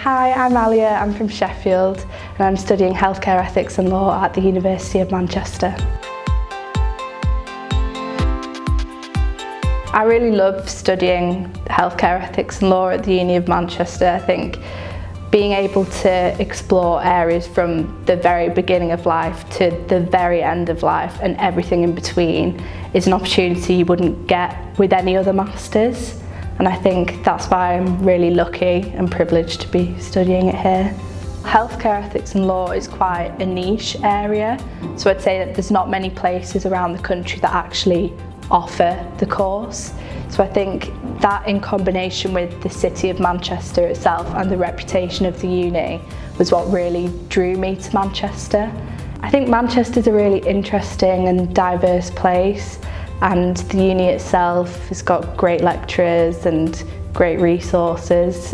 Hi, I'm Aliyah, I'm from Sheffield and I'm studying healthcare ethics and law at the University of Manchester. I really love studying healthcare ethics and law at the Uni of Manchester. I think being able to explore areas from the very beginning of life to the very end of life and everything in between is an opportunity you wouldn't get with any other masters. And I think that's why I'm really lucky and privileged to be studying it here. Healthcare ethics and law is quite a niche area, so I'd say that there's not many places around the country that actually offer the course. So I think that in combination with the city of Manchester itself and the reputation of the uni was what really drew me to Manchester. I think Manchester's a really interesting and diverse place, and the uni itself has got great lecturers and great resources.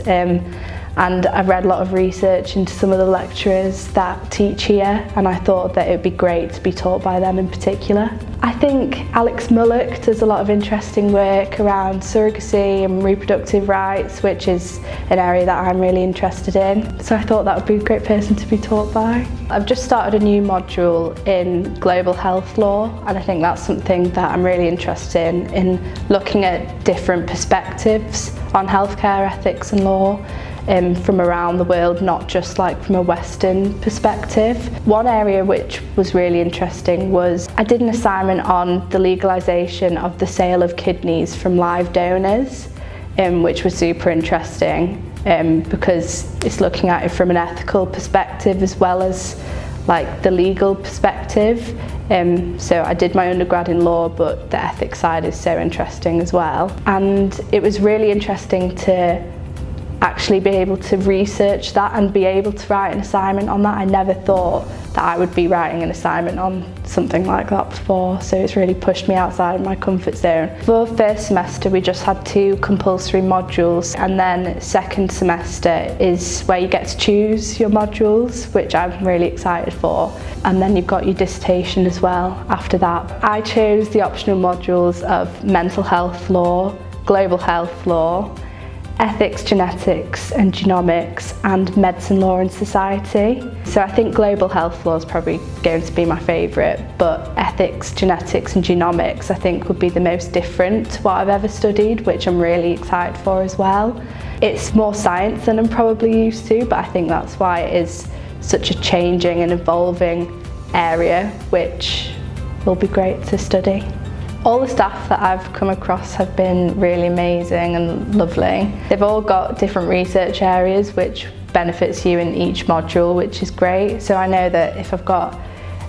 And I've read a lot of research into some of the lecturers that teach here, and I thought that it would be great to be taught by them in particular. I think Alex Mullock does a lot of interesting work around surrogacy and reproductive rights, which is an area that I'm really interested in. So I thought that would be a great person to be taught by. I've just started a new module in global health law, and I think that's something that I'm really interested in looking at different perspectives on healthcare ethics and law. From around the world, not just like from a Western perspective. One area which was really interesting was I did an assignment on the legalisation of the sale of kidneys from live donors, which was super interesting because it's looking at it from an ethical perspective as well as like the legal perspective. So I did my undergrad in law, but the ethics side is so interesting as well. And it was really interesting to actually be able to research that and be able to write an assignment on that. I never thought that I would be writing an assignment on something like that before, so it's really pushed me outside of my comfort zone. For first semester we just had 2 compulsory modules, and then second semester is where you get to choose your modules, which I'm really excited for, and then you've got your dissertation as well after that. I chose the optional modules of mental health law, global health law, ethics, genetics and genomics, and medicine, law and society. So I think global health law is probably going to be my favourite, but ethics, genetics and genomics I think would be the most different to what I've ever studied, which I'm really excited for as well. It's more science than I'm probably used to, but I think that's why it is such a changing and evolving area, which will be great to study. All the staff that I've come across have been really amazing and lovely. They've all got different research areas which benefits you in each module, which is great. So I know that if I've got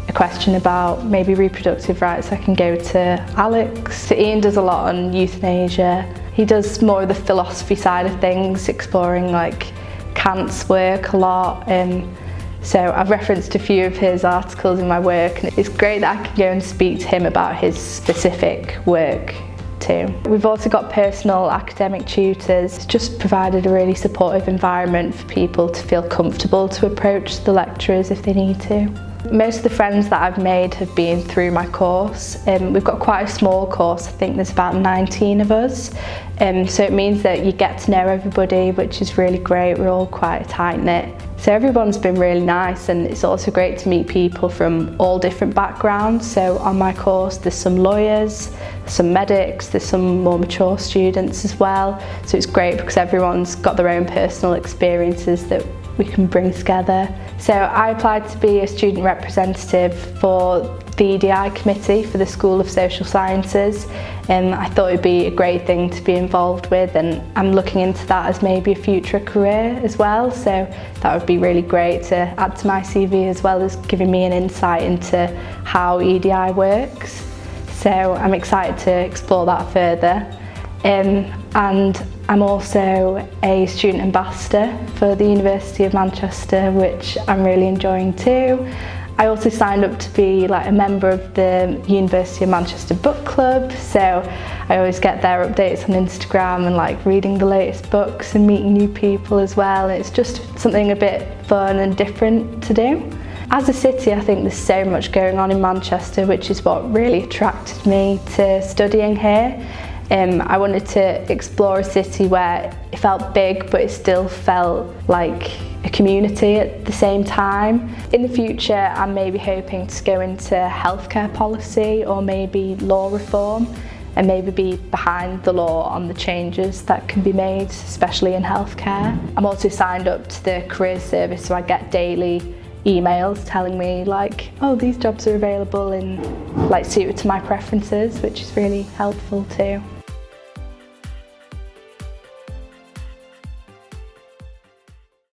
a question about maybe reproductive rights, I can go to Alex. So Ian does a lot on euthanasia. He does more of the philosophy side of things, exploring like Kant's work a lot. So I've referenced a few of his articles in my work, and it's great that I can go and speak to him about his specific work too. We've also got personal academic tutors. It's just provided a really supportive environment for people to feel comfortable to approach the lecturers if they need to. Most of the friends that I've made have been through my course. We've got quite a small course, I think there's about 19 of us. So it means that you get to know everybody, which is really great. We're all quite tight-knit. So everyone's been really nice, and it's also great to meet people from all different backgrounds. So on my course there's some lawyers, some medics, there's some more mature students as well. So it's great because everyone's got their own personal experiences that we can bring together. So I applied to be a student representative for the EDI committee for the School of Social Sciences, and I thought it'd be a great thing to be involved with, and I'm looking into that as maybe a future career as well, so that would be really great to add to my CV, as well as giving me an insight into how EDI works. So I'm excited to explore that further. And I'm also a student ambassador for the University of Manchester, which I'm really enjoying too. I also signed up to be like a member of the University of Manchester Book Club, so I always get their updates on Instagram and like reading the latest books and meeting new people as well. It's just something a bit fun and different to do. As a city, I think there's so much going on in Manchester, which is what really attracted me to studying here. I wanted to explore a city where it felt big but it still felt like a community at the same time. In the future, I'm maybe hoping to go into healthcare policy or maybe law reform, and maybe be behind the law on the changes that can be made, especially in healthcare. I'm also signed up to the careers service, so I get daily emails telling me like, oh, these jobs are available and like suited to my preferences, which is really helpful too.